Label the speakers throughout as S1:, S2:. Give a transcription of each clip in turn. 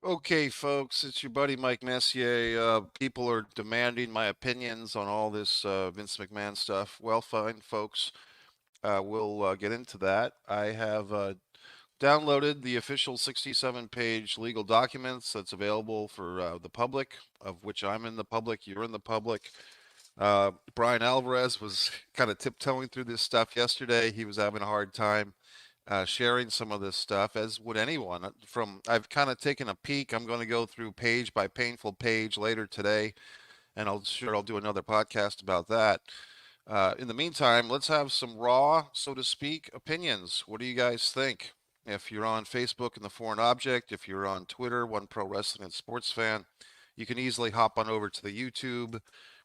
S1: Okay, folks, it's your buddy Mike Messier. People are demanding my opinions on all this Vince McMahon stuff. Well, fine, folks. We'll get into that. I have downloaded the official 67-page legal documents that's available for the public, of which I'm in the public, you're in the public. Brian Alvarez was kind of tiptoeing through this stuff yesterday. He was having a hard time sharing some of this stuff, as would anyone. I've kind of taken a peek. I'm going to go through page by painful page later today, and I'll do another podcast about that. In the meantime, let's have some raw, so to speak, opinions. What do you guys think? If you're on Facebook in the Foreign Object, if you're on Twitter, One Pro Wrestling and Sports Fan, you can easily hop on over to the YouTube,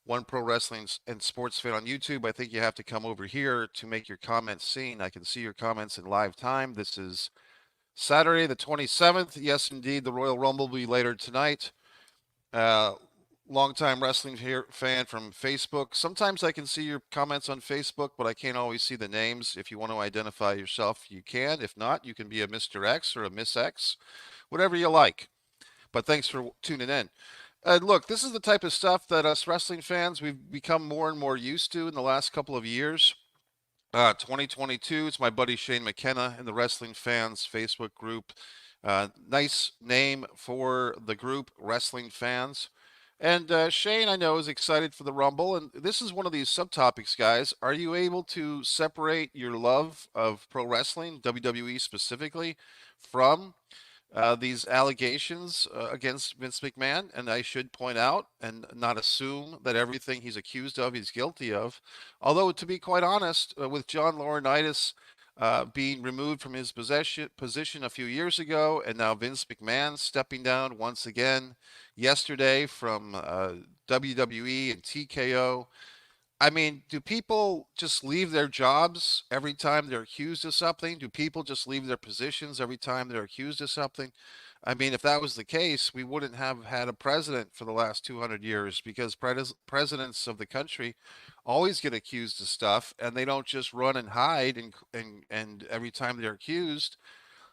S1: One Pro Wrestling and Sports Fan on YouTube. I think you have to come over here to make your comments seen. I can see your comments in live time. This is Saturday, the 27th. Yes, indeed, the Royal Rumble will be later tonight. Uh, Longtime wrestling fan from Facebook. Sometimes I can see your comments on Facebook, but I can't always see the names. If you want to identify yourself, you can. If not, you can be a Mr. X or a Miss X, whatever you like. But thanks for tuning in. Look, this is the type of stuff that us wrestling fans, we've become more and more used to in the last couple of years. 2022, it's my buddy Shane McKenna in the Wrestling Fans Facebook group. Nice name for the group, Wrestling Fans. And Shane, I know, is excited for the Rumble. And this is one of these subtopics, guys. Are you able to separate your love of pro wrestling, WWE specifically, from these allegations against Vince McMahon? And I should point out and not assume that everything he's accused of, he's guilty of. Although, to be quite honest, with John Laurinaitis being removed from his position a few years ago, and now Vince McMahon stepping down once again yesterday from WWE and TKO. I mean, do people just leave their jobs every time they're accused of something? Do people just leave their positions every time they're accused of something? I mean, if that was the case, we wouldn't have had a president for the last 200 years because presidents of the country always get accused of stuff and they don't just run and hide and every time they're accused.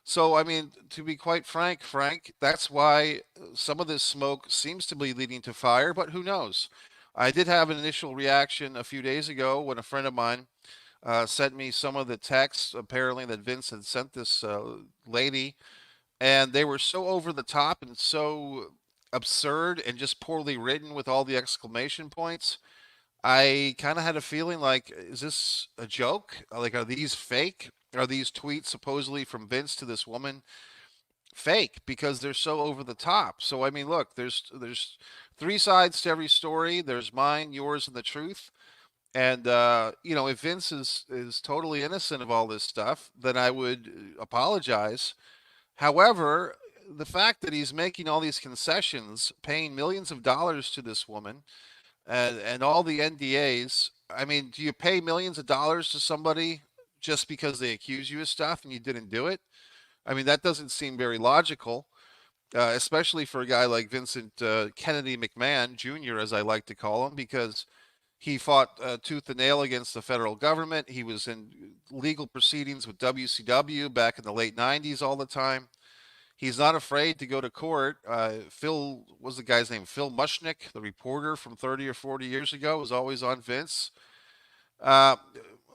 S1: So, I mean, to be quite frank, that's why some of this smoke seems to be leading to fire, but who knows? I did have an initial reaction a few days ago when a friend of mine sent me some of the texts apparently that Vince had sent this lady, and they were so over the top and so absurd and just poorly written with all the exclamation points. I kind of had a feeling like, is this a joke? Like, are these fake? Are these tweets supposedly from Vince to this woman fake because they're so over the top? So I mean, look, there's three sides to every story. There's mine, yours, and the truth. And if Vince is totally innocent of all this stuff, then I would apologize. However, the fact that he's making all these concessions, paying millions of dollars to this woman, and all the NDAs. I mean, do you pay millions of dollars to somebody just because they accuse you of stuff and you didn't do it? I mean, that doesn't seem very logical, especially for a guy like Vincent Kennedy McMahon Jr., as I like to call him, because he fought tooth and nail against the federal government. He was in legal proceedings with WCW back in the late 90s all the time. He's not afraid to go to court. Phil, was the guy's name? Phil Mushnick, the reporter from 30 or 40 years ago, was always on Vince. Uh,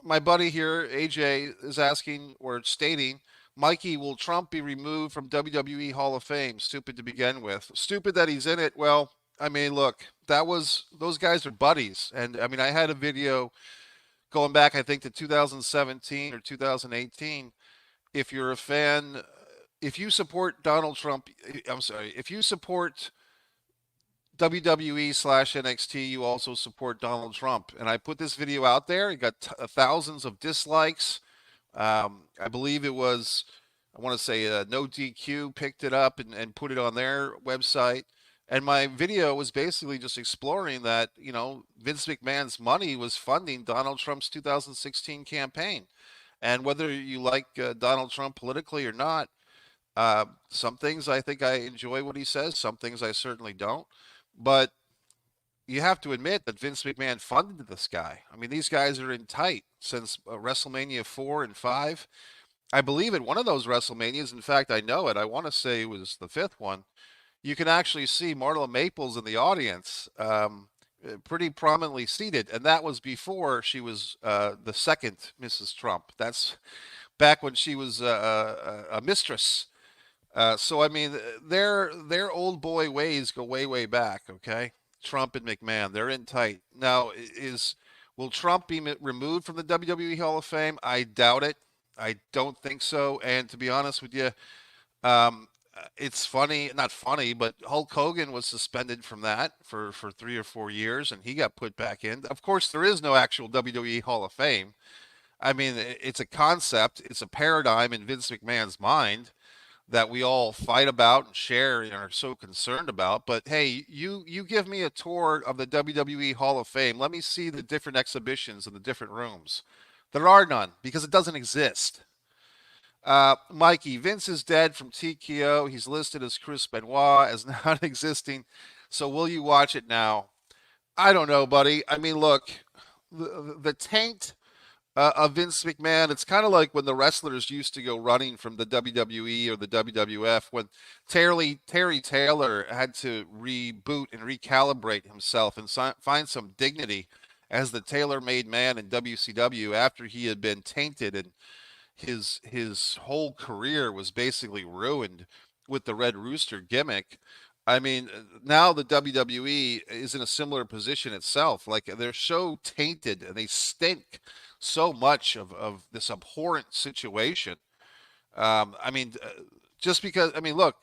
S1: my buddy here, AJ, is asking or stating, Mikey, will Trump be removed from WWE Hall of Fame? Stupid to begin with. Stupid that he's in it. Well, I mean, look, those guys are buddies. And I mean, I had a video going back, I think, to 2017 or 2018. If you're a fan, if you support Donald Trump, I'm sorry, if you support WWE/NXT, you also support Donald Trump. And I put this video out there. It got thousands of dislikes. I believe it was, I want to say, No DQ picked it up and put it on their website. And my video was basically just exploring that, Vince McMahon's money was funding Donald Trump's 2016 campaign. And whether you like Donald Trump politically or not, some things I think I enjoy what he says, some things I certainly don't. But you have to admit that Vince McMahon funded this guy. I mean, these guys are in tight since WrestleMania 4 and 5. I believe at one of those WrestleManias, in fact, I know it. I want to say it was the fifth one. you can actually see Marla Maples in the audience, pretty prominently seated, and that was before she was the second Mrs. Trump. That's back when she was a mistress. So I mean, their old boy ways go way back. Okay, Trump and McMahon, they're in tight. Now, is will Trump be removed from the WWE Hall of Fame? I doubt it. I don't think so. And to be honest with you, it's funny, not funny, but Hulk Hogan was suspended from that for 3 or 4 years, and he got put back in. Of course, there is no actual WWE Hall of Fame. I mean, it's a concept, it's a paradigm in Vince McMahon's mind that we all fight about and share and are so concerned about. But hey, you give me a tour of the WWE Hall of Fame. Let me see the different exhibitions in the different rooms. There are none because it doesn't exist. Mikey, Vince is dead from TKO. He's listed as Chris Benoit as not existing. So will you watch it now? I don't know, buddy. I mean, look, the taint of Vince McMahon. It's kind of like when the wrestlers used to go running from the WWE or the WWF when Terry Taylor had to reboot and recalibrate himself and find some dignity as the tailor-made man in WCW after he had been tainted and his whole career was basically ruined with the Red Rooster gimmick. I mean, now the WWE is in a similar position itself. Like they're so tainted and they stink so much of this abhorrent situation. I mean, just because I mean, look,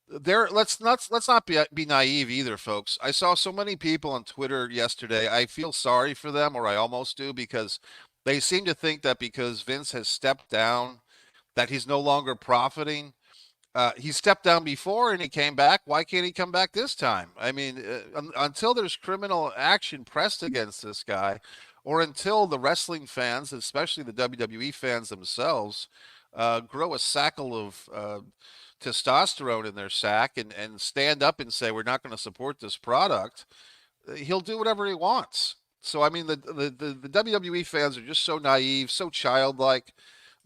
S1: there. Let's not be naive either, folks. I saw so many people on Twitter yesterday. I feel sorry for them, or I almost do, because they seem to think that because Vince has stepped down, that he's no longer profiting. He stepped down before and he came back. Why can't he come back this time? I mean, until there's criminal action pressed against this guy, or until the wrestling fans, especially the WWE fans themselves, grow a sackle of testosterone in their sack and stand up and say, we're not going to support this product, he'll do whatever he wants. So, I mean, the WWE fans are just so naive, so childlike.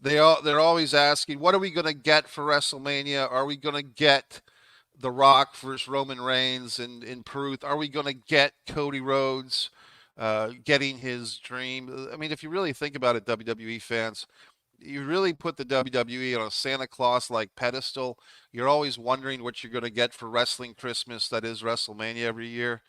S1: They're always asking, what are we going to get for WrestleMania? Are we going to get The Rock versus Roman Reigns in Perth? Are we going to get Cody Rhodes getting his dream? I mean, if you really think about it, WWE fans, you really put the WWE on a Santa Claus like pedestal. You're always wondering what you're going to get for wrestling Christmas, that is WrestleMania every year.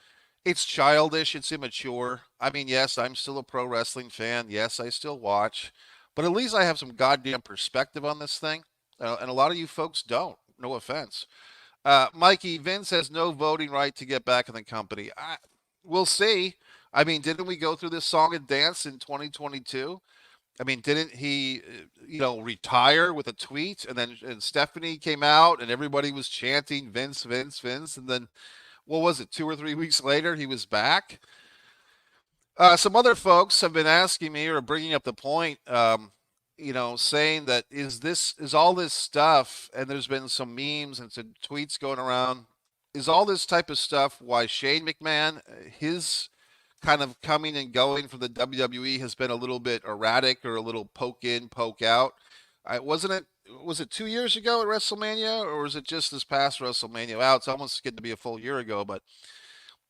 S1: It's childish, it's immature. I mean, yes, I'm still a pro wrestling fan. Yes, I still watch. But at least I have some goddamn perspective on this thing. And a lot of you folks don't. No offense. Mikey, Vince has no voting right to get back in the company. We'll see. I mean, didn't we go through this song and dance in 2022? I mean, didn't he, retire with a tweet, and then and Stephanie came out, and everybody was chanting Vince, Vince, Vince, and then what was it, 2 or 3 weeks later, he was back. Some other folks have been asking me or bringing up the point, saying that is all this stuff, and there's been some memes and some tweets going around. Is all this type of stuff why Shane McMahon, his kind of coming and going from the WWE has been a little bit erratic or a little poke in, poke out? Wasn't it? Was it 2 years ago at WrestleMania, or was it just this past WrestleMania? Wow, it's almost getting to be a full year ago, but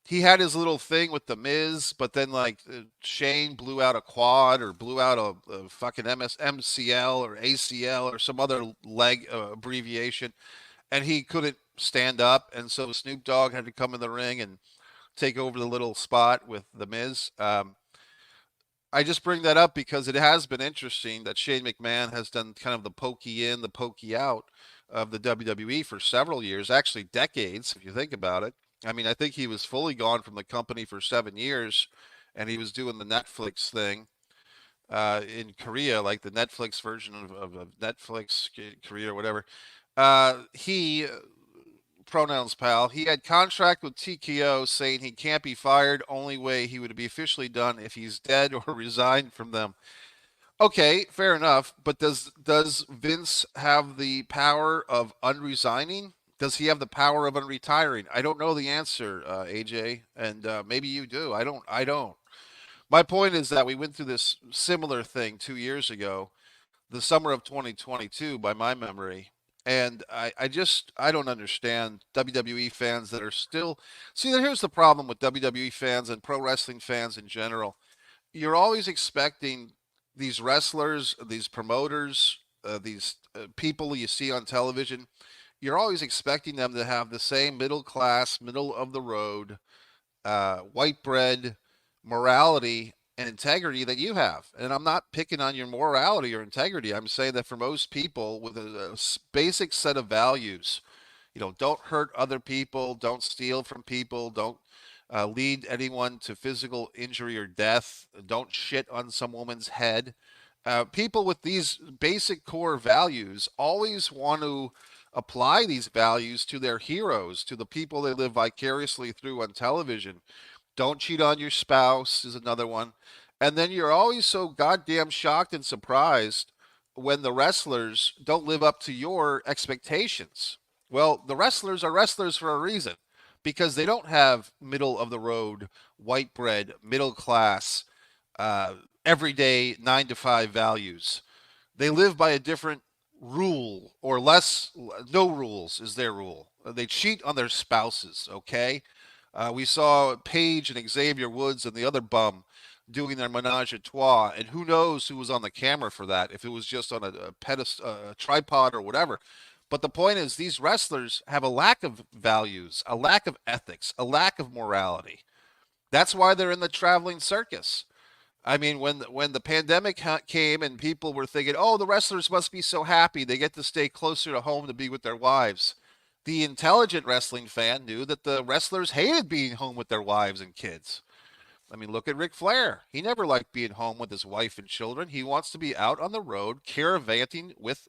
S1: he had his little thing with the Miz, but then like Shane blew out a quad or blew out a fucking MCL or ACL or some other leg abbreviation, and he couldn't stand up, and so Snoop Dogg had to come in the ring and take over the little spot with the Miz. I just bring that up because it has been interesting that Shane McMahon has done kind of the pokey in, the pokey out of the WWE for several years, actually decades, if you think about it. I mean, I think he was fully gone from the company for 7 years, and he was doing the Netflix thing in Korea, like the Netflix version of Netflix Korea or whatever. He pronouns pal. He had contract with TKO saying he can't be fired. Only way he would be officially done if he's dead or resigned from them. Okay, fair enough. But does Vince have the power of unresigning? Does he have the power of unretiring? I don't know the answer, AJ, and maybe you do. I don't. I don't. My point is that we went through this similar thing 2 years ago, the summer of 2022, by my memory, And I don't understand WWE fans that are still, see, here's the problem with WWE fans and pro wrestling fans in general. You're always expecting these wrestlers, these promoters, these people you see on television, you're always expecting them to have the same middle class, middle of the road, white bread morality and integrity that you have. And I'm not picking on your morality or integrity. I'm saying that for most people with a basic set of values, don't hurt other people, don't steal from people, don't lead anyone to physical injury or death, don't shit on some woman's head. People with these basic core values always want to apply these values to their heroes, to the people they live vicariously through on television. Don't cheat on your spouse is another one. And then you're always so goddamn shocked and surprised when the wrestlers don't live up to your expectations. Well, the wrestlers are wrestlers for a reason because they don't have middle of the road, white bread, middle class, uh, everyday 9 to 5 values. They live by a different rule or less. No rules is their rule. They cheat on their spouses, okay? We saw Paige and Xavier Woods and the other bum doing their menage a trois, and who knows who was on the camera for that, if it was just on a pedestal, a tripod or whatever. But the point is, these wrestlers have a lack of values, a lack of ethics, a lack of morality. That's why they're in the traveling circus. I mean, when the pandemic came and people were thinking, "Oh, the wrestlers must be so happy they get to stay closer to home to be with their wives." The intelligent wrestling fan knew that the wrestlers hated being home with their wives and kids. I mean, look at Ric Flair. He never liked being home with his wife and children. He wants to be out on the road caravanting with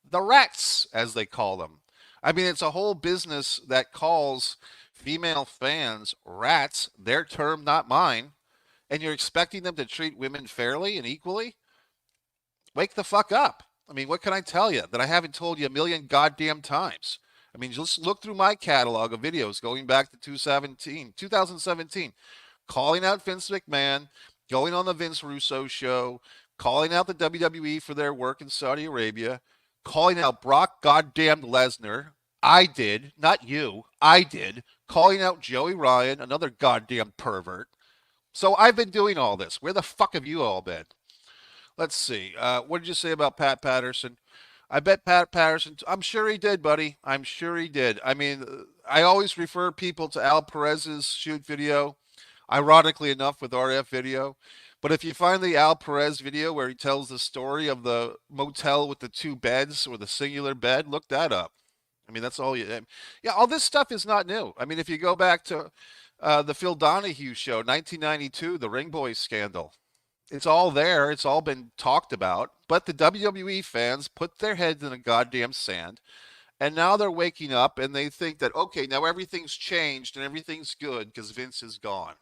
S1: the rats, as they call them. I mean, it's a whole business that calls female fans rats, their term, not mine, and you're expecting them to treat women fairly and equally? Wake the fuck up. I mean, what can I tell you that I haven't told you a million goddamn times? I mean, just look through my catalog of videos going back to 2017, calling out Vince McMahon, going on the Vince Russo show, calling out the WWE for their work in Saudi Arabia, calling out Brock goddamn Lesnar. I did, not you. I did. Calling out Joey Ryan, another goddamn pervert. So I've been doing all this. Where the fuck have you all been? Let's see. What did you say about Pat Patterson? I bet Pat Patterson. I'm sure he did, buddy. I'm sure he did. I mean, I always refer people to Al Perez's shoot video, ironically enough, with RF video. But if you find the Al Perez video where he tells the story of the motel with the two beds or the singular bed, look that up. I mean, that's all you. Yeah, all this stuff is not new. I mean, if you go back to the Phil Donahue show, 1992, the Ring Boys scandal. It's all there. It's all been talked about. But the WWE fans put their heads in the goddamn sand. And now they're waking up and they think that, okay, now everything's changed and everything's good because Vince is gone.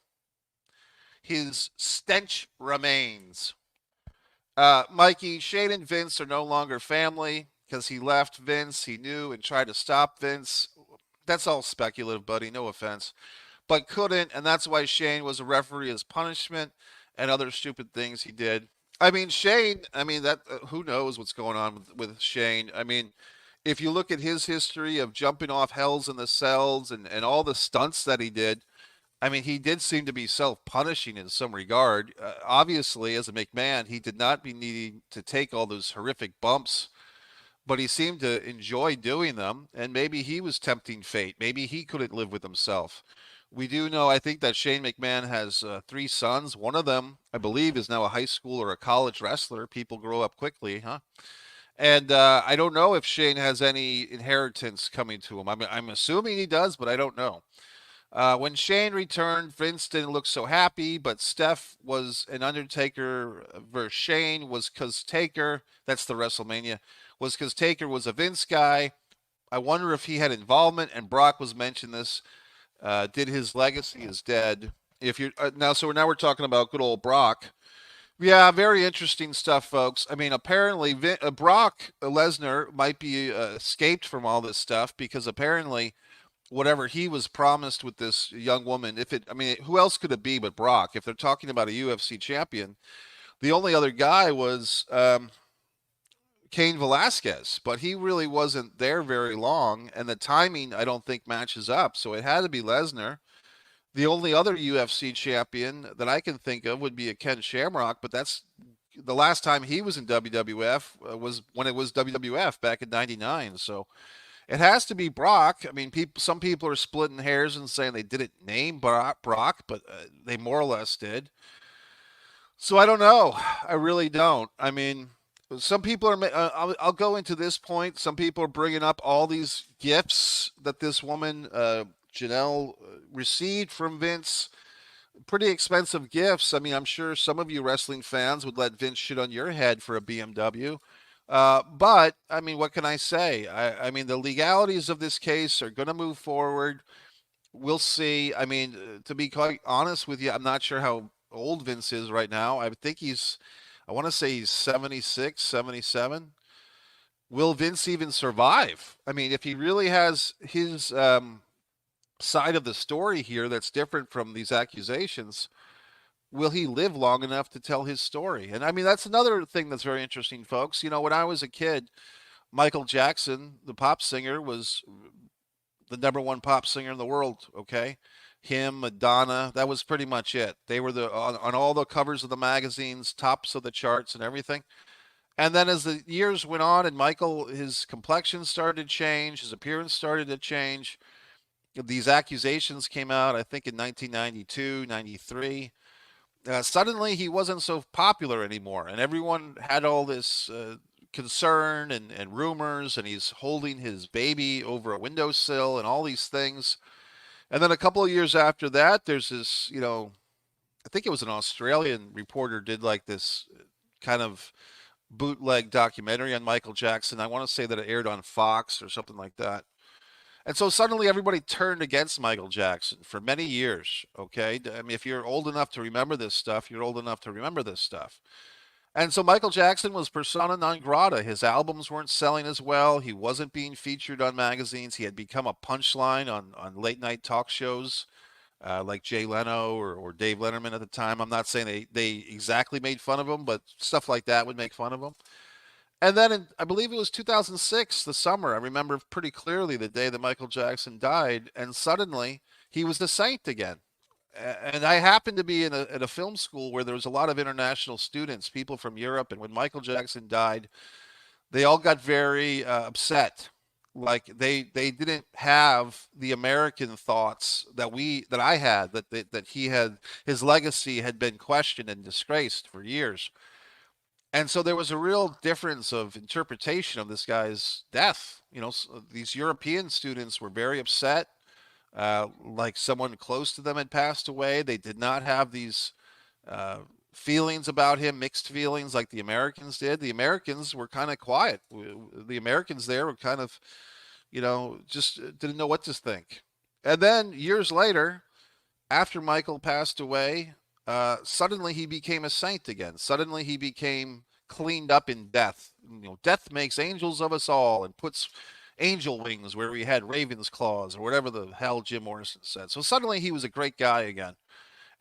S1: His stench remains. Mikey, Shane and Vince are no longer family because he left Vince. He knew and tried to stop Vince. That's all speculative, buddy. No offense. But couldn't. And that's why Shane was a referee as punishment and other stupid things he did. I mean, Shane, I mean, that who knows what's going on with Shane. I mean, if you look at his history of jumping off hells in the cells and all the stunts that he did, I mean, he did seem to be self-punishing in some regard. Obviously, as a McMahon, he did not be needing to take all those horrific bumps, but he seemed to enjoy doing them, and maybe he was tempting fate. Maybe he couldn't live with himself. We do know, I think, that Shane McMahon has 3 sons. One of them, I believe, is now a high school or a college wrestler. People grow up quickly, huh? And I don't know if Shane has any inheritance coming to him. I'm assuming he does, but I don't know. When Shane returned, Vince didn't look so happy, but Steph was an Undertaker versus Shane was because Taker, that's the WrestleMania, was because Taker was a Vince guy. I wonder if he had involvement, and Brock was mentioned this. Did his legacy is dead. If you're now we're talking about good old Brock. Yeah, very interesting stuff, folks. I mean, apparently Brock Lesnar might be escaped from all this stuff because apparently whatever he was promised with this young woman, I mean, who else could it be but Brock? If they're talking about a UFC champion, the only other guy was Cain Velasquez, but he really wasn't there very long, and the timing I don't think matches up. So it had to be Lesnar. The only other UFC champion that I can think of would be a Ken Shamrock, but that's the last time he was in WWF was when it was WWF back in '99. So it has to be Brock. I mean, some people are splitting hairs and saying they didn't name Brock, but they more or less did. So I don't know. I really don't. I mean, some people are. I'll go into this point. Some people are bringing up all these gifts that this woman, Janelle, received from Vince. Pretty expensive gifts. I mean, I'm sure some of you wrestling fans would let Vince shit on your head for a BMW. But I mean, what can I say? I mean, the legalities of this case are going to move forward. We'll see. I mean, to be quite honest with you, I'm not sure how old Vince is right now. I think I want to say he's 76, 77. Will Vince even survive? I mean, if he really has his side of the story here that's different from these accusations, will he live long enough to tell his story? And I mean, that's another thing that's very interesting, folks. You know, when I was a kid, Michael Jackson, the pop singer, was the number one pop singer in the world. Okay, him, Madonna, that was pretty much it. They were on all the covers of the magazines, tops of the charts, and everything. And then as the years went on, and Michael, his complexion started to change, his appearance started to change. These accusations came out, I think, in 1992, 93. Suddenly, he wasn't so popular anymore, and everyone had all this concern and rumors, and he's holding his baby over a windowsill and all these things. And then a couple of years after that, there's this, I think it was an Australian reporter did like this kind of bootleg documentary on Michael Jackson. I want to say that it aired on Fox or something like that. And so suddenly everybody turned against Michael Jackson for many years. Okay. I mean, if you're old enough to remember this stuff, you're old enough to remember this stuff. And so Michael Jackson was persona non grata. His albums weren't selling as well. He wasn't being featured on magazines. He had become a punchline on late night talk shows like Jay Leno or Dave Letterman at the time. I'm not saying they exactly made fun of him, but stuff like that would make fun of him. And then I believe it was 2006, the summer. I remember pretty clearly the day that Michael Jackson died, and suddenly he was the saint again. And I happened to be at a film school where there was a lot of international students, people from Europe. And when Michael Jackson died, they all got very upset. Like they didn't have the American thoughts that I had that he had his legacy had been questioned and disgraced for years. And so there was a real difference of interpretation of this guy's death. These European students were very upset, like someone close to them had passed away. They did not have these uh, feelings about him, mixed feelings like the Americans did. The Americans were kind of quiet. The Americans there were kind of, just didn't know what to think. And then years later, after Michael passed away, suddenly he became a saint again. Suddenly he became cleaned up in death. Death makes angels of us all and puts angel wings where we had raven's claws or whatever the hell Jim Morrison said. So suddenly he was a great guy again.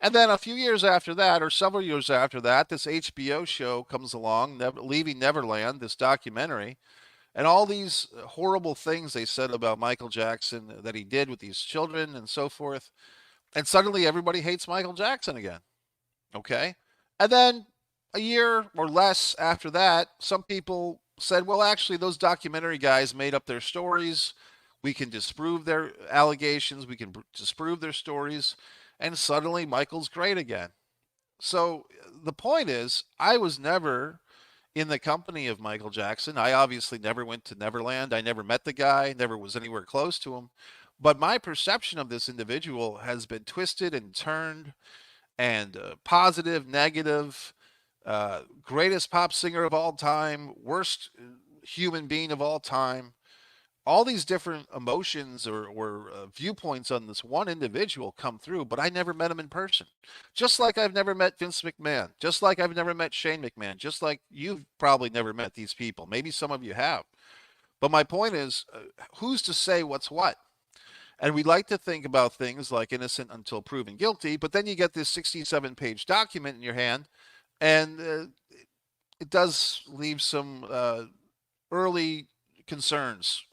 S1: And then a few years after that, or several years after that, this HBO show comes along, Leaving Neverland, this documentary, and all these horrible things they said about Michael Jackson that he did with these children and so forth. And suddenly everybody hates Michael Jackson again. Okay. And then a year or less after that, some people said, well, actually, those documentary guys made up their stories. We can disprove their allegations. We can disprove their stories. And suddenly Michael's great again. So the point is, I was never in the company of Michael Jackson. I obviously never went to Neverland. I never met the guy, never was anywhere close to him. But my perception of this individual has been twisted and turned and positive, negative, greatest pop singer of all time, worst human being of all time. All these different emotions or viewpoints on this one individual come through, but I never met him in person. Just like I've never met Vince McMahon, just like I've never met Shane McMahon, just like you've probably never met these people. Maybe some of you have. But my point is, who's to say what's what? And we like to think about things like innocent until proven guilty, but then you get this 67-page document in your hand, and it does leave some early concerns.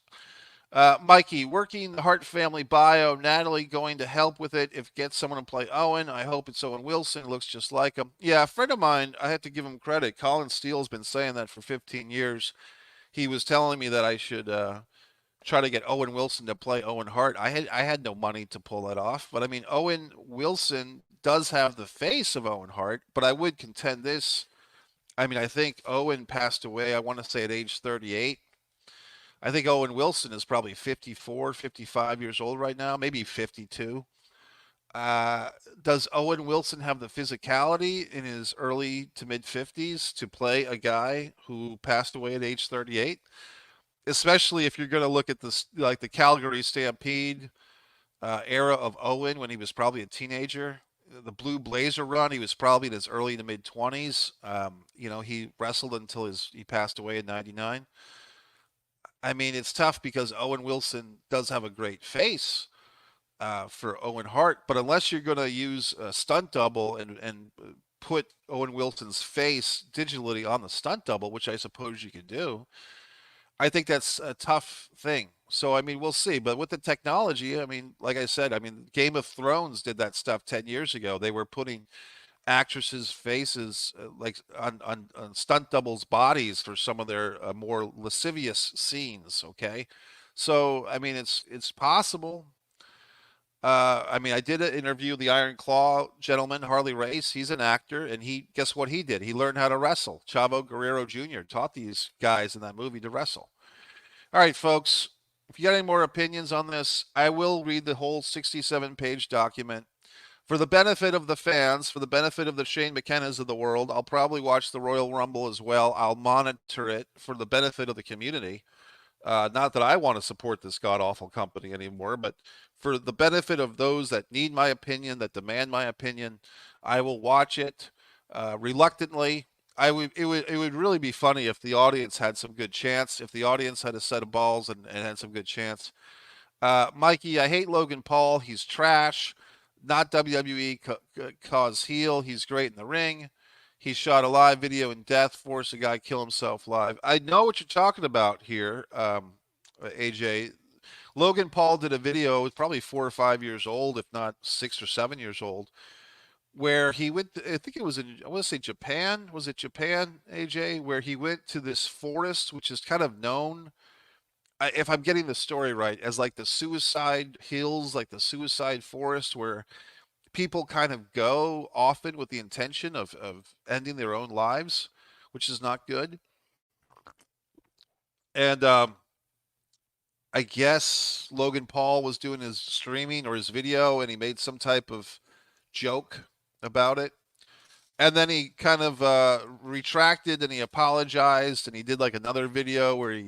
S1: Mikey, working the Hart family bio. Natalie going to help with it. If get someone to play Owen, I hope it's Owen Wilson. Looks just like him. Yeah, a friend of mine, I have to give him credit. Colin Steele's been saying that for 15 years. He was telling me that I should try to get Owen Wilson to play Owen Hart. I had no money to pull that off, but I mean Owen Wilson does have the face of Owen Hart, but I would contend this. I mean, I think Owen passed away, I want to say at age 38. I think Owen Wilson is probably 54, 55 years old right now, maybe 52. Uh, does Owen Wilson have the physicality in his early to mid 50s to play a guy who passed away at age 38? Especially if you're going to look at this, like the Calgary Stampede era of Owen when he was probably a teenager. The Blue Blazer run, he was probably in his early to mid 20s. He wrestled until he passed away in 99. I mean, it's tough because Owen Wilson does have a great face for Owen Hart, but unless you're going to use a stunt double and put Owen Wilson's face digitally on the stunt double, which I suppose you could do, I think that's a tough thing. So, I mean, we'll see. But with the technology, I mean, like I said, I mean, Game of Thrones did that stuff 10 years ago. They were putting actresses' faces like on stunt doubles' bodies for some of their more lascivious scenes. Okay, so I mean it's possible. I mean, I did an interview the Iron Claw gentleman, Harley Race. He's an actor, and he guess what he did? He learned how to wrestle. Chavo Guerrero Jr. taught these guys in that movie to wrestle. All right, folks. If you got any more opinions on this, I will read the whole 67-page document. For the benefit of the fans, for the benefit of the Shane McKennas of the world, I'll probably watch the Royal Rumble as well. I'll monitor it for the benefit of the community. Not that I want to support this god awful company anymore, but for the benefit of those that need my opinion, that demand my opinion, I will watch it reluctantly. It would really be funny if the audience had some good chance, if the audience had a set of balls and had some good chance. Mikey, I hate Logan Paul. He's trash. Not WWE cause heel. He's great in the ring. He shot a live video in death, forced a guy kill himself live. I know what you're talking about here, AJ. Logan Paul did a video, it was probably 4 or 5 years old, if not 6 or 7 years old, where he went, I think it was in, I want to say Japan. Was it Japan, AJ? Where he went to this forest, which is kind of known, if I'm getting the story right, as like the suicide hills, like the suicide forest, where people kind of go often with the intention of ending their own lives, which is not good. And I guess Logan Paul was doing his streaming or his video and he made some type of joke about it. And then he kind of retracted and he apologized and he did like another video where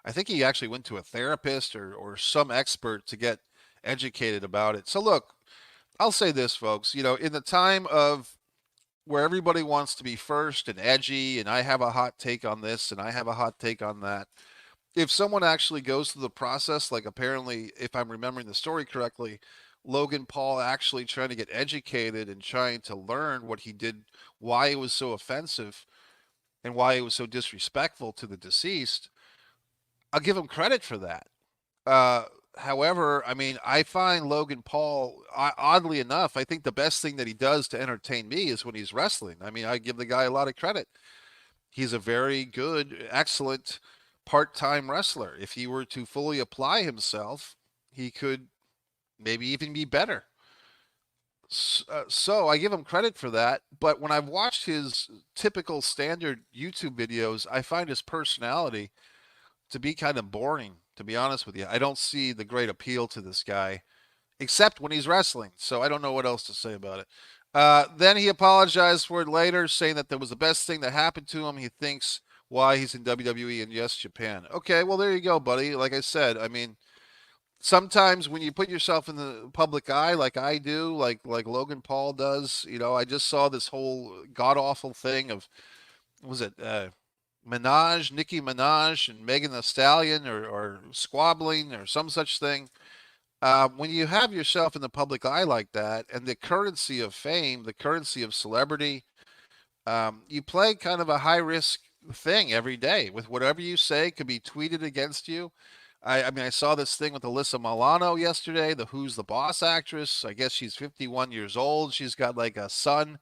S1: I think he actually went to a therapist or some expert to get educated about it. So look, I'll say this, folks. In the time of where everybody wants to be first and edgy, and I have a hot take on this and I have a hot take on that, if someone actually goes through the process, like apparently, if I'm remembering the story correctly, Logan Paul actually trying to get educated and trying to learn what he did, why it was so offensive, and why it was so disrespectful to the deceased, I'll give him credit for that. Uh, However, I mean, I find Logan Paul, oddly enough, I think the best thing that he does to entertain me is when he's wrestling. I mean, I give the guy a lot of credit. He's a very good, excellent part-time wrestler. If he were to fully apply himself, he could maybe even be better. So I give him credit for that. But when I've watched his typical standard YouTube videos, I find his personality to be kind of boring, to be honest with you. I don't see the great appeal to this guy, except when he's wrestling. So I don't know what else to say about it. Then he apologized for it later, saying that that was the best thing that happened to him. He thinks why he's in WWE and yes, Japan. Okay, well, there you go, buddy. Like I said, I mean, sometimes when you put yourself in the public eye, like I do, like Logan Paul does, I just saw this whole god awful thing of, was it Minaj, Nicki Minaj, and Megan Thee Stallion, or squabbling, or some such thing. When you have yourself in the public eye like that, and the currency of fame, the currency of celebrity, you play kind of a high risk thing every day with whatever you say could be tweeted against you. I mean, I saw this thing with Alyssa Milano yesterday, the Who's the Boss actress. I guess she's 51 years old. She's got like a son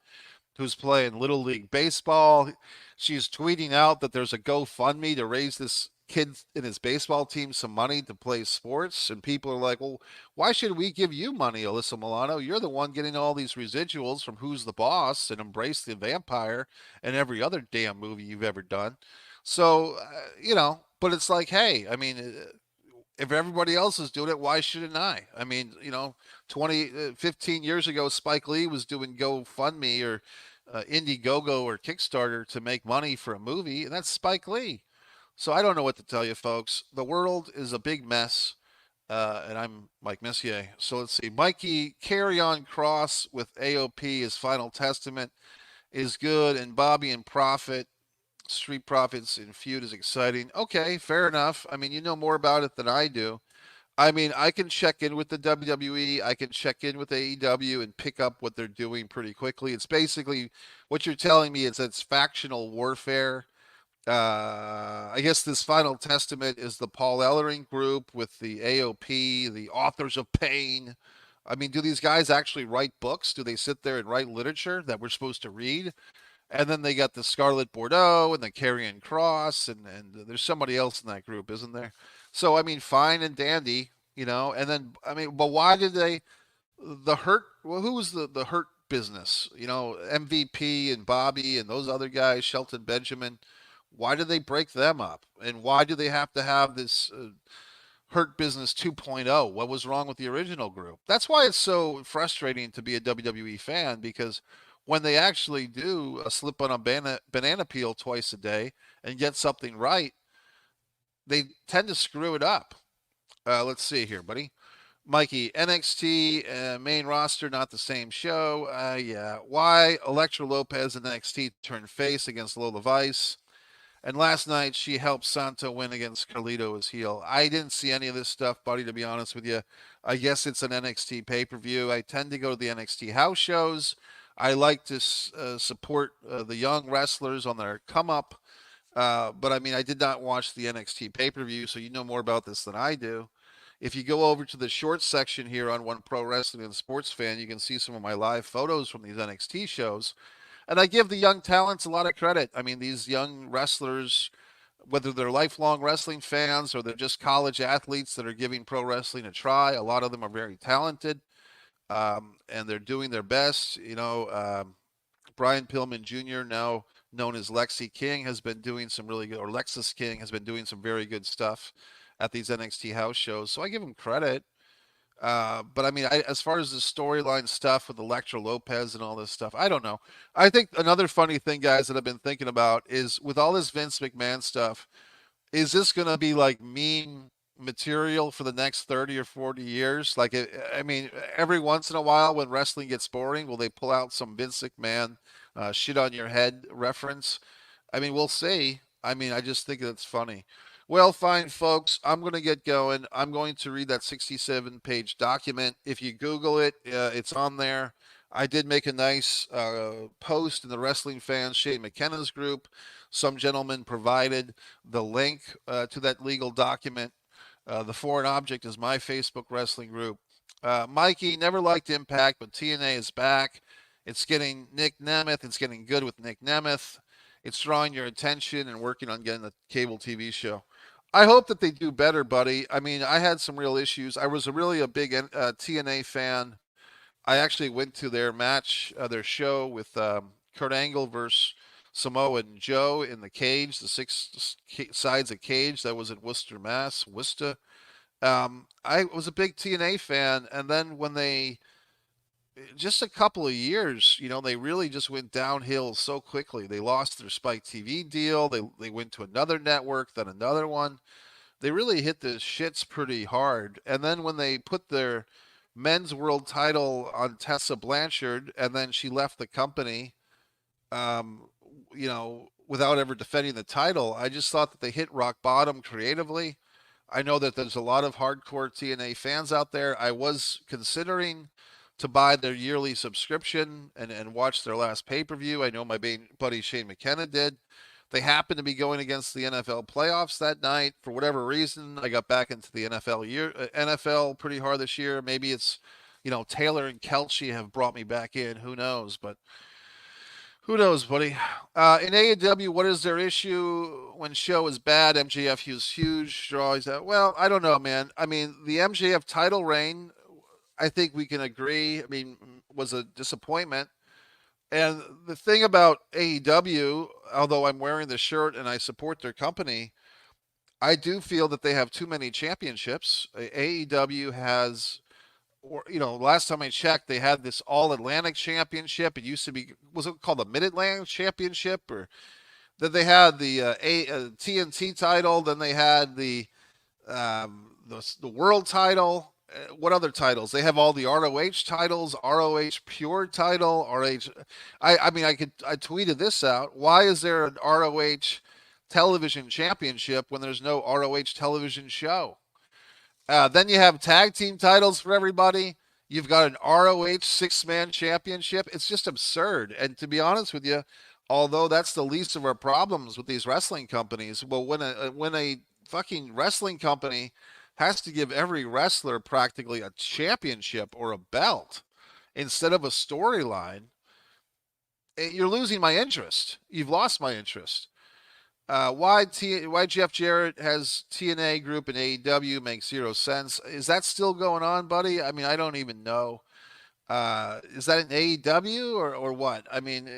S1: who's playing Little League Baseball. She's tweeting out that there's a GoFundMe to raise this kid in his baseball team some money to play sports. And people are like, well, why should we give you money, Alyssa Milano? You're the one getting all these residuals from Who's the Boss and Embrace the Vampire and every other damn movie you've ever done. So, but it's like, hey, I mean, if everybody else is doing it, why shouldn't I? I mean, 15 years ago, Spike Lee was doing GoFundMe or Indiegogo or Kickstarter to make money for a movie, and that's Spike Lee. So I don't know what to tell you, folks. The world is a big mess, and I'm Mike Messier. So let's see. Mikey, Carry On Cross with AOP, his Final Testament is good, and Bobby and Prophet Street Profits in Feud is exciting. Okay, fair enough. I mean, you know more about it than I do. I mean, I can check in with the WWE, I can check in with AEW and pick up what they're doing pretty quickly. It's basically what you're telling me is it's factional warfare. I guess this Final Testament is the Paul Ellering group with the AOP, the Authors of Pain. I mean, do these guys actually write books? Do they sit there and write literature that we're supposed to read? And then they got the Scarlet Bordeaux and the Carrion Cross, and there's somebody else in that group, isn't there? So I mean, fine and dandy, And then I mean, but why did they the Hurt? Well, who was the Hurt business? MVP and Bobby and those other guys, Shelton Benjamin. Why did they break them up? And why do they have to have this Hurt Business 2.0? What was wrong with the original group? That's why it's so frustrating to be a WWE fan because when they actually do a slip on a banana peel twice a day and get something right, they tend to screw it up. Let's see here, buddy. Mikey, NXT main roster, not the same show. Yeah. Why Elektra Lopez and NXT turned face against Lola Vice? And last night she helped Santo win against Carlito as heel. I didn't see any of this stuff, buddy, to be honest with you. I guess it's an NXT pay-per-view. I tend to go to the NXT house shows. I like to support the young wrestlers on their come up. But I mean, I did not watch the NXT pay-per-view, so you know more about this than I do. If you go over to the shorts section here on One Pro Wrestling and Sports Fan, you can see some of my live photos from these NXT shows. And I give the young talents a lot of credit. I mean, these young wrestlers, whether they're lifelong wrestling fans or they're just college athletes that are giving pro wrestling a try, a lot of them are very talented, and they're doing their best. Brian Pillman Jr., now known as Lexi King, has been doing some really good, or Lexus King has been doing some very good stuff at these NXT house shows. So I give him credit. But I mean, as far as the storyline stuff with Elektra Lopez and all this stuff, I don't know. I think another funny thing, guys, that I've been thinking about is with all this Vince McMahon stuff, is this going to be like meme material for the next 30 or 40 years? Like, I mean, every once in a while when wrestling gets boring, will they pull out some Vince McMahon shit on your head reference? I mean, we'll see. I mean, I just think it's funny. Well, fine, folks. I'm going to get going. I'm going to read that 67-page document. If you Google it, it's on there. I did make a nice post in the Wrestling Fans Shane McKenna's group. Some gentleman provided the link to that legal document. The Foreign Object is my Facebook wrestling group. Mikey never liked Impact, but TNA is back. It's getting Nick Nemeth. It's getting good with Nick Nemeth. It's drawing your attention and working on getting a cable TV show. I hope that they do better, buddy. I mean, I had some real issues. I was really a big TNA fan. I actually went to their match, their show with Kurt Angle versus Samoa and Joe in the cage, the six sides of cage that was in Worcester, Mass. Worcester. I was a big TNA fan, and then when they just a couple of years, they really just went downhill so quickly. They lost their Spike TV deal. They went to another network, then another one. They really hit the shits pretty hard. And then when they put their men's world title on Tessa Blanchard, and then she left the company, um, without ever defending the title, I just thought that they hit rock bottom creatively. I know that there's a lot of hardcore TNA fans out there. I was considering to buy their yearly subscription and watch their last pay-per-view. I know my buddy Shane McKenna did. They happened to be going against the NFL playoffs that night for whatever reason. I got back into the NFL pretty hard this year. Maybe it's, Taylor and Kelce have brought me back in. Who knows? But who knows, buddy? In AEW, what is their issue when show is bad? MJF is huge. Draws out. Well, I don't know, man. I mean, the MJF title reign, I think we can agree. I mean, was a disappointment. And the thing about AEW, although I'm wearing the shirt and I support their company, I do feel that they have too many championships. AEW has, or last time I checked, they had this All Atlantic Championship. It used to be, was it called the Mid Atlantic Championship, or then they had the TNT title. Then they had the world title. What other titles? They have all the ROH titles, ROH Pure title, RH. I mean, I tweeted this out. Why is there an ROH television championship when there's no ROH television show? Then you have tag team titles for everybody. You've got an ROH six-man championship. It's just absurd. And to be honest with you, although that's the least of our problems with these wrestling companies, well, when a fucking wrestling company has to give every wrestler practically a championship or a belt instead of a storyline, you're losing my interest. You've lost my interest. Why Jeff Jarrett has TNA Group and AEW makes zero sense. Is that still going on, buddy? I mean, I don't even know. Is that an AEW or what? I mean,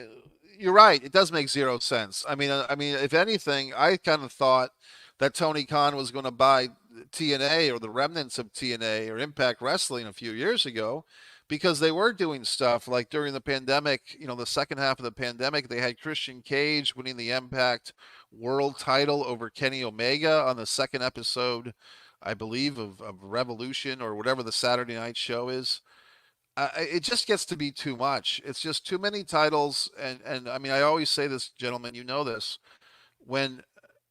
S1: you're right. It does make zero sense. I mean, if anything, I kind of thought that Tony Khan was going to buy TNA or the remnants of TNA or Impact Wrestling a few years ago, because they were doing stuff like during the pandemic, the second half of the pandemic, they had Christian Cage winning the Impact World title over Kenny Omega on the second episode, I believe, of Revolution or whatever the Saturday night show is. It just gets to be too much. It's just too many titles. And I mean, I always say this, gentlemen, you know this. When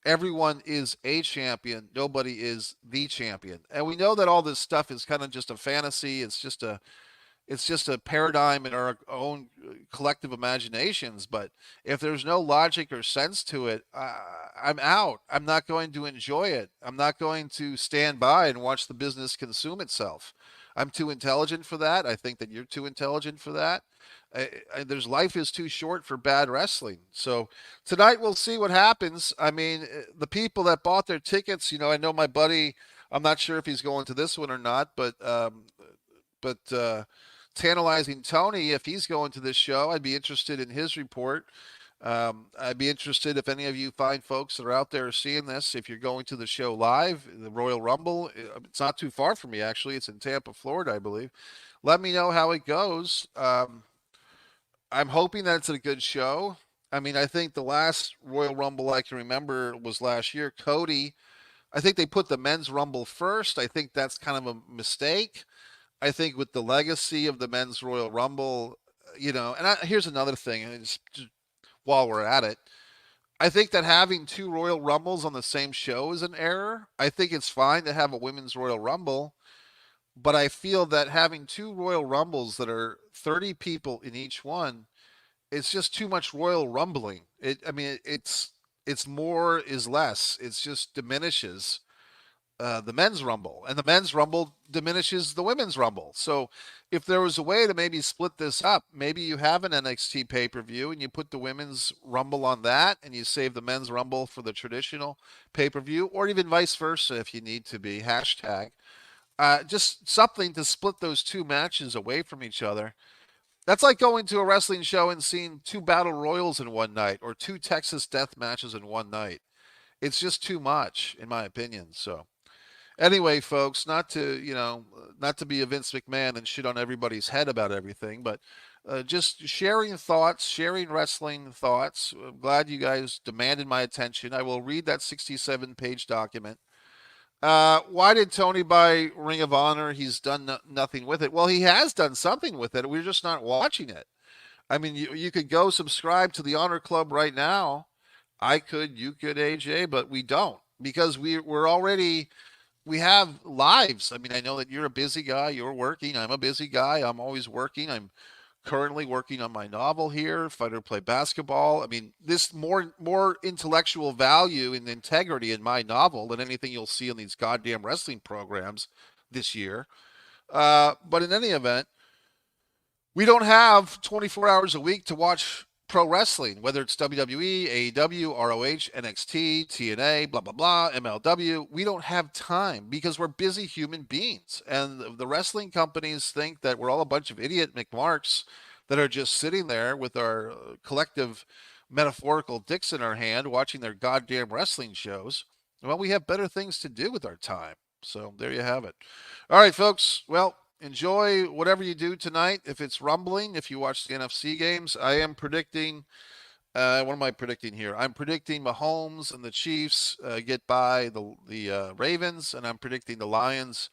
S1: everyone is a champion, nobody is the champion. And we know that all this stuff is kind of just a fantasy. It's just a paradigm in our own collective imaginations. But if there's no logic or sense to it, I'm out. I'm not going to enjoy it. I'm not going to stand by and watch the business consume itself. I'm too intelligent for that. I think that you're too intelligent for that. There's life is too short for bad wrestling. So tonight we'll see what happens. I mean, the people that bought their tickets, I know my buddy. I'm not sure if he's going to this one or not, but Tantalizing Tony, if he's going to this show, I'd be interested in his report. I'd be interested if any of you fine folks that are out there seeing this, if you're going to the show live, the Royal Rumble. It's not too far from me, actually. It's in Tampa, Florida, I believe. Let me know how it goes. I'm hoping that it's a good show. I mean, I think the last Royal Rumble I can remember was last year. Cody, I think they put the men's Rumble first. I think that's kind of a mistake. I think with the legacy of the men's Royal Rumble, here's another thing, and just while we're at it, I think that having two Royal Rumbles on the same show is an error. I think it's fine to have a women's Royal Rumble, but I feel that having two Royal Rumbles that are 30 people in each one, it's just too much Royal Rumbling. It's more is less. It just diminishes the men's rumble, and the men's rumble diminishes the women's rumble. So if there was a way to maybe split this up, maybe you have an NXT pay-per-view and you put the women's rumble on that and you save the men's rumble for the traditional pay-per-view, or even vice versa if you need to be hashtag just something to split those two matches away from each other. That's like going to a wrestling show and seeing two battle royals in one night or two Texas death matches in one night. It's just too much, in my opinion. So anyway, folks, not to be a Vince McMahon and shit on everybody's head about everything, but just sharing thoughts, sharing wrestling thoughts. I'm glad you guys demanded my attention. I will read that 67-page document. Why did Tony buy Ring of Honor? He's done nothing with it. Well, he has done something with it. We're just not watching it. I mean, you could go subscribe to the Honor Club right now. I could, you could, AJ, but we don't, because we have lives. I mean, I know that you're a busy guy. You're working. I'm a busy guy. I'm always working. I'm currently working on my novel here, Fighter Play Basketball. I mean, this more intellectual value and integrity in my novel than anything you'll see in these goddamn wrestling programs this year. But in any event, we don't have 24 hours a week to watch pro wrestling, whether it's WWE, AEW, ROH, NXT, TNA, blah, blah, blah, MLW. We don't have time because we're busy human beings. And the wrestling companies think that we're all a bunch of idiot McMarks that are just sitting there with our collective metaphorical dicks in our hand watching their goddamn wrestling shows. Well, we have better things to do with our time. So there you have it. All right, folks. Well, enjoy whatever you do tonight. If it's rumbling, if you watch the NFC games, I am predicting. What am I predicting here? I'm predicting Mahomes and the Chiefs get by the Ravens, and I'm predicting the Lions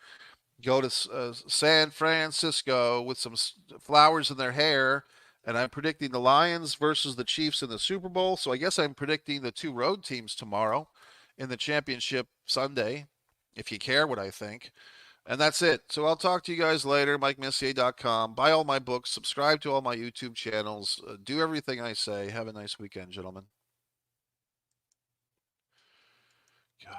S1: go to San Francisco with some flowers in their hair, and I'm predicting the Lions versus the Chiefs in the Super Bowl. So I guess I'm predicting the two road teams tomorrow in the championship Sunday, if you care what I think. And that's it. So I'll talk to you guys later. MikeMessier.com. Buy all my books. Subscribe to all my YouTube channels. Do everything I say. Have a nice weekend, gentlemen. God.